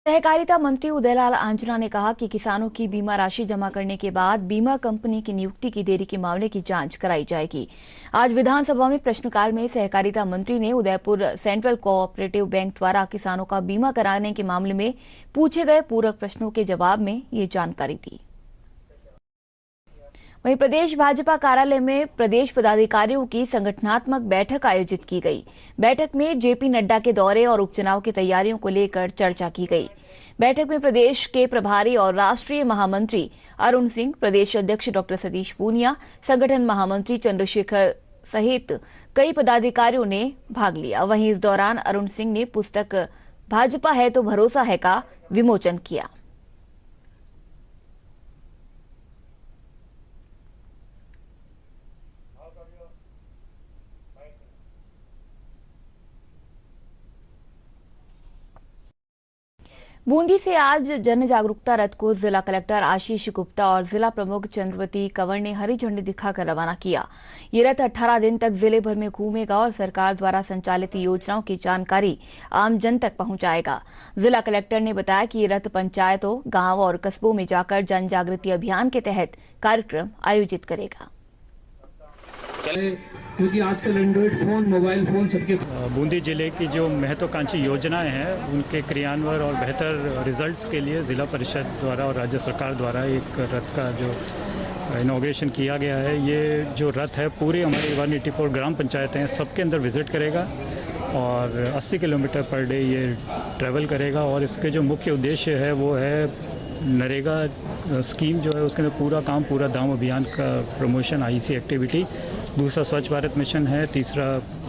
सहकारिता मंत्री उदयलाल आंजना ने कहा कि किसानों की बीमा राशि जमा करने के बाद बीमा कंपनी की नियुक्ति की देरी के मामले की जांच कराई जाएगी। आज विधानसभा में प्रश्नकाल में सहकारिता मंत्री ने उदयपुर सेंट्रल कोऑपरेटिव बैंक द्वारा किसानों का बीमा कराने के मामले में पूछे गए पूरक प्रश्नों के जवाब में ये जानकारी दी। वहीं प्रदेश भाजपा कार्यालय में प्रदेश पदाधिकारियों की संगठनात्मक बैठक आयोजित की गई। बैठक में जेपी नड्डा के दौरे और उपचुनाव की तैयारियों को लेकर चर्चा की गई। बैठक में प्रदेश के प्रभारी और राष्ट्रीय महामंत्री अरुण सिंह, प्रदेश अध्यक्ष डॉक्टर सतीश पूनिया, संगठन महामंत्री चंद्रशेखर सहित कई पदाधिकारियों ने भाग लिया। वहीं इस दौरान अरुण सिंह ने पुस्तक भाजपा है तो भरोसा है का विमोचन किया। बूंदी से आज जन जागरूकता रथ को जिला कलेक्टर आशीष गुप्ता और जिला प्रमुख चंद्रवती कंवर ने हरी झंडी दिखाकर रवाना किया। ये रथ 18 दिन तक जिले भर में घूमेगा और सरकार द्वारा संचालित योजनाओं की जानकारी आम जन तक पहुंचाएगा। जिला कलेक्टर ने बताया कि ये रथ पंचायतों, गांव और कस्बों में जाकर जन जागृति अभियान के तहत कार्यक्रम आयोजित करेगा। क्योंकि आजकल एंड्रॉइड फोन, मोबाइल फोन सबके। बूंदी जिले की जो महत्वाकांक्षी योजनाएं हैं उनके क्रियान्वयन और बेहतर रिजल्ट्स के लिए जिला परिषद द्वारा और राज्य सरकार द्वारा एक रथ का जो इनॉग्रेशन किया गया है। ये जो रथ है पूरे हमारे 184 ग्राम पंचायतें हैं सबके अंदर विजिट करेगा और 80 किलोमीटर पर डे ये ट्रैवल करेगा। और इसके जो मुख्य उद्देश्य है वो है नरेगा स्कीम जो है उसके अंदर पूरा काम, पूरा दाम अभियान का प्रमोशन, आईसी एक्टिविटी, दूसरा स्वच्छ भारत मिशन है, तीसरा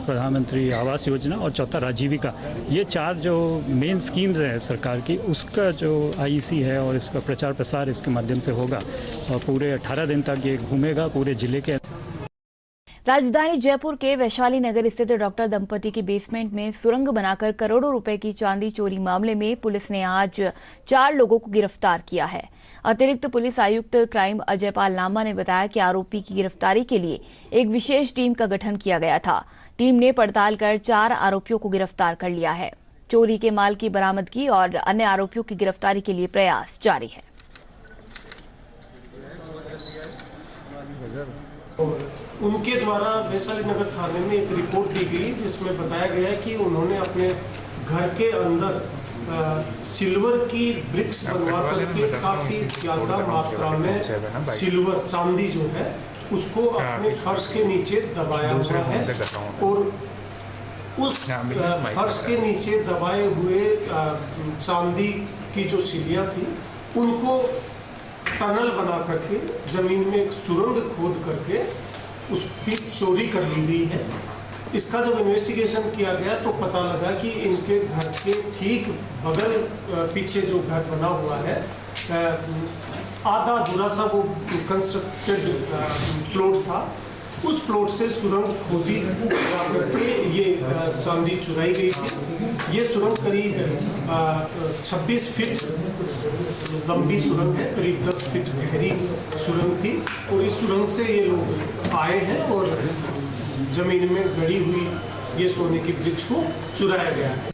प्रधानमंत्री आवास योजना और चौथा राजीविका। ये 4 जो मेन स्कीम्स हैं सरकार की, उसका जो आईसी है और इसका प्रचार प्रसार इसके माध्यम से होगा और पूरे 18 दिन तक ये घूमेगा पूरे जिले के। राजधानी जयपुर के वैशाली नगर स्थित डॉक्टर दंपति की बेसमेंट में सुरंग बनाकर करोड़ों रुपए की चांदी चोरी मामले में पुलिस ने आज 4 लोगों को गिरफ्तार किया है। अतिरिक्त पुलिस आयुक्त क्राइम अजय पाल लांबा ने बताया कि आरोपी की गिरफ्तारी के लिए एक विशेष टीम का गठन किया गया था। टीम ने पड़ताल कर 4 आरोपियों को गिरफ्तार कर लिया है। चोरी के माल की बरामदगी और अन्य आरोपियों की गिरफ्तारी के लिए प्रयास जारी है। उनके द्वारा वैशाली नगर थाने में एक रिपोर्ट दी गई जिसमें बताया गया है कि उन्होंने अपने घर के अंदर सिल्वर की ब्रिक्स बनवा करके काफी ज्यादा मात्रा में सिल्वर, चांदी जो है उसको अपने फर्श के नीचे दबाया हुआ है और उस फर्श के नीचे दबाए हुए चांदी की जो सिलियां थी उनको टनल बना करके जमीन में एक सुरंग खोद करके उसकी चोरी कर ली गई है। इसका जब इन्वेस्टिगेशन किया गया तो पता लगा कि इनके घर के ठीक बगल पीछे जो घर बना हुआ है आधा अधूरा सा वो कंस्ट्रक्टेड प्लॉट था, उस प्लॉट से सुरंग खोदी करके ये चांदी चुराई गई थी। ये सुरंग करीब 26 फीट लंबी सुरंग है, करीब 10 फीट गहरी सुरंग थी और इस सुरंग से ये लोग आए हैं और जमीन में गड़ी हुई ये सोने की ब्रिक्स को चुराया गया है।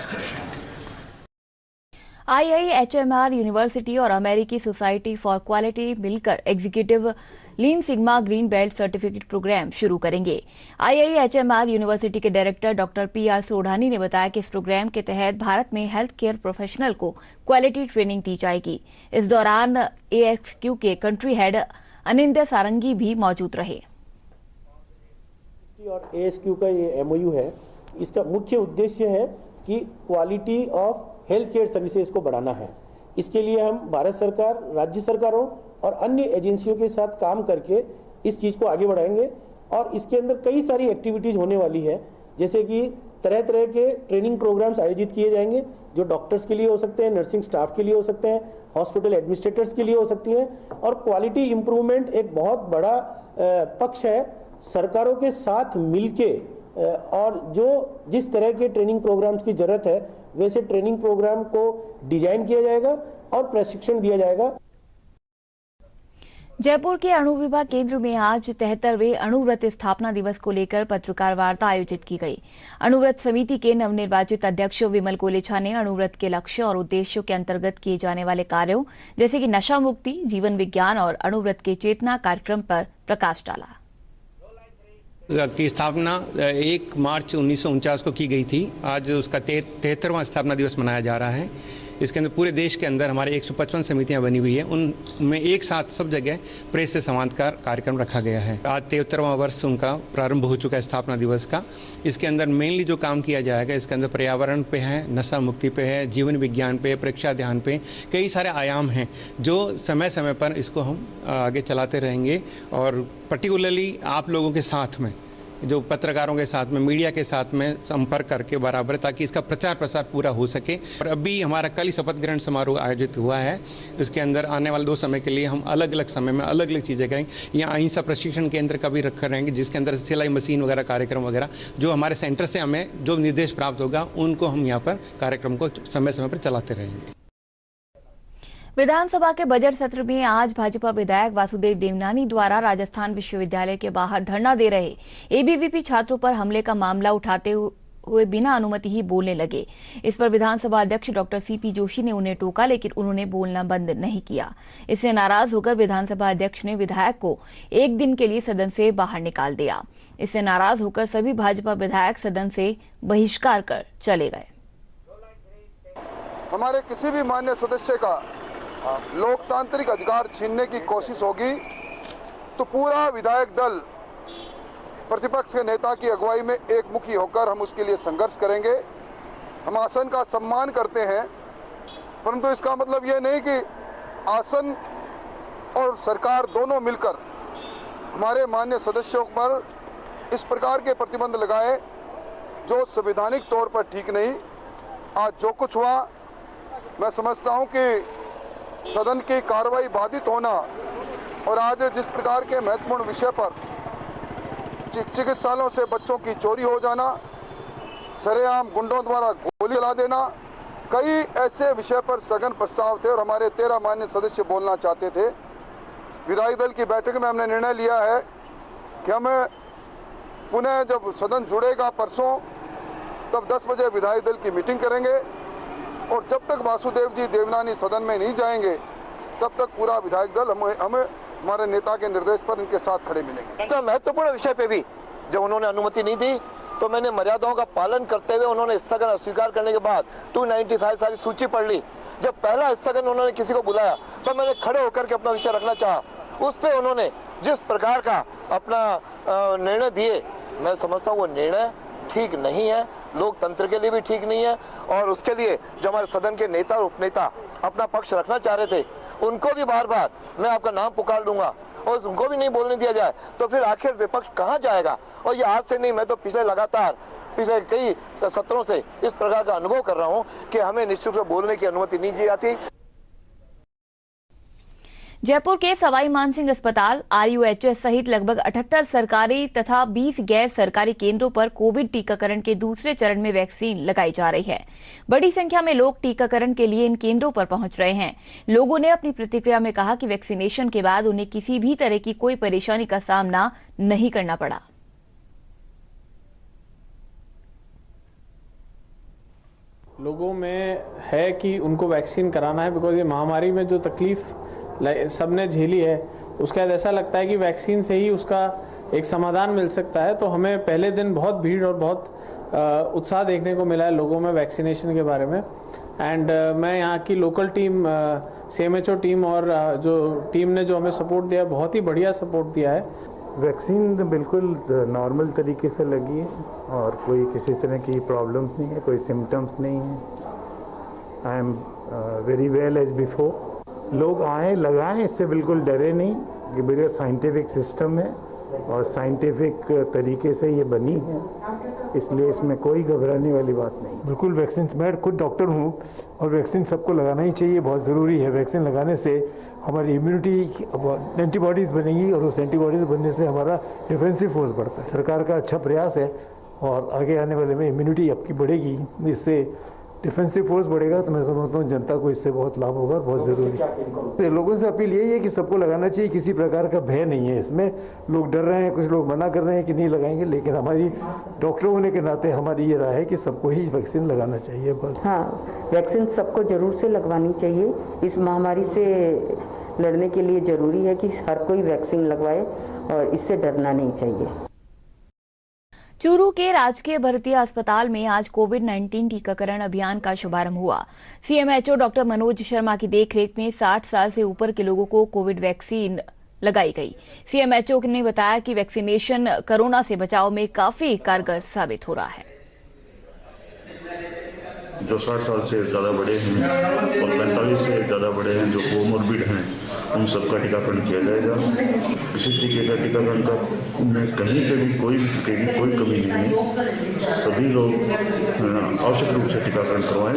IIHMR यूनिवर्सिटी और अमेरिकी सोसाइटी फॉर क्वालिटी मिलकर executive lean sigma green belt certificate program शुरू करेंगे। IIHMR यूनिवर्सिटी के डायरेक्टर डॉक्टर PR सोढ़ानी ने बताया कि इस प्रोग्राम के तहत भारत में हेल्थ केयर प्रोफेशनल को क्वालिटी ट्रेनिंग दी जाएगी। इस दौरान AXQ के कंट्री हेड अनिंद्य सारंगी भी मौजूद रहे। और ASQ का ये MOU है, इसका मुख्य उद्देश्य है कि quality of health care services को बढ़ाना है। इसके लिए हम भारत सरकार, राज्य सरकारों और अन्य एजेंसियों के साथ काम करके इस चीज़ को आगे बढ़ाएंगे और इसके अंदर कई सारी एक्टिविटीज़ होने वाली है, जैसे कि तरह तरह के ट्रेनिंग प्रोग्राम्स आयोजित किए जाएंगे जो डॉक्टर्स के लिए हो सकते हैं, नर्सिंग स्टाफ के लिए हो सकते हैं, हॉस्पिटल एडमिनिस्ट्रेटर्स के लिए हो सकती हैं। और क्वालिटी इम्प्रूवमेंट एक बहुत बड़ा पक्ष है, सरकारों के साथ मिलके और जो जिस तरह के ट्रेनिंग प्रोग्राम्स की जरूरत है वैसे ट्रेनिंग प्रोग्राम को डिजाइन किया जाएगा और प्रशिक्षण दिया जाएगा। जयपुर के अणु विभाग केंद्र में आज 73वें अणुव्रत स्थापना दिवस को लेकर पत्रकार वार्ता आयोजित की गई। अणुव्रत समिति के नवनिर्वाचित अध्यक्ष विमल कोलेचा ने अणुव्रत के लक्ष्य और उद्देश्यों के अंतर्गत किए जाने वाले कार्यों जैसे कि नशा मुक्ति, जीवन विज्ञान और अणुव्रत के चेतना कार्यक्रम पर प्रकाश डाला। की स्थापना 1 मार्च 1949 को की गई थी। आज उसका 73वां स्थापना दिवस मनाया जा रहा है। इसके अंदर पूरे देश के अंदर हमारे 155 समितियां बनी हुई है, उनमें एक साथ सब जगह प्रेस से समांतर कार्यक्रम रखा गया है। आज 73वां वर्ष उनका प्रारंभ हो चुका है स्थापना दिवस का। इसके अंदर मेनली जो काम किया जाएगा, इसके अंदर पर्यावरण पे है, नशा मुक्ति पे है, जीवन विज्ञान पे, परीक्षा ध्यान पे, कई सारे आयाम हैं जो समय समय पर इसको हम आगे चलाते रहेंगे। और पर्टिकुलरली आप लोगों के साथ में, जो पत्रकारों के साथ में, मीडिया के साथ में संपर्क करके बराबर, ताकि इसका प्रचार प्रसार पूरा हो सके। और अभी हमारा कल ही शपथ ग्रहण समारोह आयोजित हुआ है। इसके अंदर आने वाले 2 समय के लिए हम अलग अलग समय में अलग अलग चीज़ें करेंगे। यहाँ अहिंसा प्रशिक्षण केंद्र का भी रखा रहेंगे, जिसके अंदर सिलाई मशीन वगैरह कार्यक्रम वगैरह जो हमारे सेंटर से हमें जो निर्देश प्राप्त होगा, उनको हम यहाँ पर कार्यक्रम को समय समय पर चलाते रहेंगे। विधानसभा के बजट सत्र में आज भाजपा विधायक वासुदेव देवनानी द्वारा राजस्थान विश्वविद्यालय के बाहर धरना दे रहे एबीवीपी छात्रों पर हमले का मामला उठाते हुए बिना अनुमति ही बोलने लगे। इस पर विधानसभा अध्यक्ष डॉक्टर सीपी जोशी ने उन्हें टोका, लेकिन उन्होंने बोलना बंद नहीं किया। इससे नाराज होकर विधानसभा अध्यक्ष ने विधायक को 1 दिन के लिए सदन से बाहर निकाल दिया। इससे नाराज होकर सभी भाजपा विधायक सदन से बहिष्कार कर चले गए। हमारे किसी भी मान्य सदस्य का लोकतांत्रिक अधिकार छीनने की कोशिश होगी तो पूरा विधायक दल प्रतिपक्ष के नेता की अगुवाई में एकमुखी होकर हम उसके लिए संघर्ष करेंगे। हम आसन का सम्मान करते हैं, परंतु इसका मतलब यह नहीं कि आसन और सरकार दोनों मिलकर हमारे मान्य सदस्यों पर इस प्रकार के प्रतिबंध लगाए जो संवैधानिक तौर पर ठीक नहीं। आज जो कुछ हुआ, मैं समझता हूं कि सदन की कार्रवाई बाधित होना और आज जिस प्रकार के महत्वपूर्ण विषय पर चिकित्सालयों से बच्चों की चोरी हो जाना, सरेआम गुंडों द्वारा गोली चला देना, कई ऐसे विषय पर सघन प्रस्ताव थे और हमारे 13 मान्य सदस्य बोलना चाहते थे। विधायी दल की बैठक में हमने निर्णय लिया है कि हमें पुनः जब सदन जुड़ेगा परसों, तब 10 बजे विधायी दल की मीटिंग करेंगे और जब तक वासुदेव जी देवनानी सदन में नहीं जाएंगे तब तक पूरा विधायक दल हमें हमारे नेता के निर्देश पर इनके साथ खड़े मिलेंगे। तो महत्वपूर्ण विषय पे भी जब उन्होंने अनुमति नहीं दी तो मैंने मर्यादाओं का पालन करते हुए उन्होंने स्थगन अस्वीकार करने के बाद 295 सारी सूची पढ़ ली। जब पहला स्थगन उन्होंने किसी को बुलाया तो मैंने खड़े होकर के अपना विषय रखना चाहा। उस पर उन्होंने जिस प्रकार का अपना निर्णय दिए, मैं समझता हूँ वो निर्णय ठीक नहीं है, लोकतंत्र के लिए भी ठीक नहीं है। और उसके लिए जो हमारे सदन के नेता और उपनेता अपना पक्ष रखना चाह रहे थे, उनको भी बार बार मैं आपका नाम पुकार दूंगा और उनको भी नहीं बोलने दिया जाए तो फिर आखिर विपक्ष कहां जाएगा। और ये आज से नहीं, मैं तो पिछले कई सत्रों से इस प्रकार का अनुभव कर रहा हूं कि हमें निश्चित रूप से बोलने की अनुमति नहीं दी जाती। जयपुर के सवाई मानसिंह अस्पताल, आरयूएचएस सहित लगभग 78 सरकारी तथा 20 गैर सरकारी केंद्रों पर कोविड टीकाकरण के दूसरे चरण में वैक्सीन लगाई जा रही है। बड़ी संख्या में लोग टीकाकरण के लिए इन केंद्रों पर पहुंच रहे हैं। लोगों ने अपनी प्रतिक्रिया में कहा कि वैक्सीनेशन के बाद उन्हें किसी भी तरह की कोई परेशानी का सामना नहीं करना पड़ा। लोगों में है कि उनको वैक्सीन कराना है, बिकॉज ये महामारी में जो तकलीफ सबने झेली है, तो उसके बाद ऐसा लगता है कि वैक्सीन से ही उसका एक समाधान मिल सकता है। तो हमें पहले दिन बहुत भीड़ और बहुत उत्साह देखने को मिला है लोगों में वैक्सीनेशन के बारे में। एंड मैं यहाँ की लोकल टीम, CMHO टीम और जो टीम ने जो हमें सपोर्ट दिया, बहुत ही बढ़िया सपोर्ट दिया है। वैक्सीन बिल्कुल नॉर्मल तरीके से लगी है और कोई किसी तरह की प्रॉब्लम्स नहीं है, कोई सिम्टम्स नहीं है। I am very well as before. लोग आए, लगाएं, इससे बिल्कुल डरे नहीं कि बिल्कुल साइंटिफिक सिस्टम है और साइंटिफिक तरीके से ये बनी है, इसलिए इसमें कोई घबराने वाली बात नहीं। बिल्कुल वैक्सीन, मैं खुद डॉक्टर हूँ और वैक्सीन सबको लगाना ही चाहिए, बहुत ज़रूरी है। वैक्सीन लगाने से हमारी इम्यूनिटी, एंटीबॉडीज़ बनेंगी और उस एंटीबॉडीज़ बनने से हमारा डिफेंसिव फोर्स बढ़ता है। सरकार का अच्छा प्रयास है और आगे आने वाले में इम्यूनिटी आपकी बढ़ेगी, इससे डिफेंसिव फोर्स बढ़ेगा तो मैं समझता हूँ जनता को इससे बहुत लाभ होगा, बहुत ज़रूरी है। लोगों से अपील यही है कि सबको लगाना चाहिए, किसी प्रकार का भय नहीं है इसमें। लोग डर रहे हैं, कुछ लोग मना कर रहे हैं कि नहीं लगाएंगे, लेकिन हमारी डॉक्टर होने के नाते हमारी ये राय है कि सबको ही वैक्सीन लगाना चाहिए। बस हाँ, वैक्सीन सबको ज़रूर से लगवानी चाहिए। इस महामारी से लड़ने के लिए ज़रूरी है कि हर कोई वैक्सीन लगवाए और इससे डरना नहीं चाहिए। चूरू के राजकीय भर्ती अस्पताल में आज कोविड-19 टीकाकरण अभियान का शुभारंभ हुआ। सीएमएचओ डॉक्टर मनोज शर्मा की देखरेख में 60 साल से ऊपर के लोगों को कोविड वैक्सीन लगाई गई। सीएमएचओ ने बताया कि वैक्सीनेशन कोरोना से बचाव में काफी कारगर साबित हो रहा है। जो 60 साल से ज़्यादा बड़े हैं और 45 से ज़्यादा बड़े हैं, जो कोमोर्बिड हैं, उन सबका टीकाकरण किया जाएगा। किसी टीके का टीकाकरण का में कहीं पे भी कोई टीके की कोई कमी नहीं है। सभी लोग आवश्यक रूप से टीकाकरण करवाएं।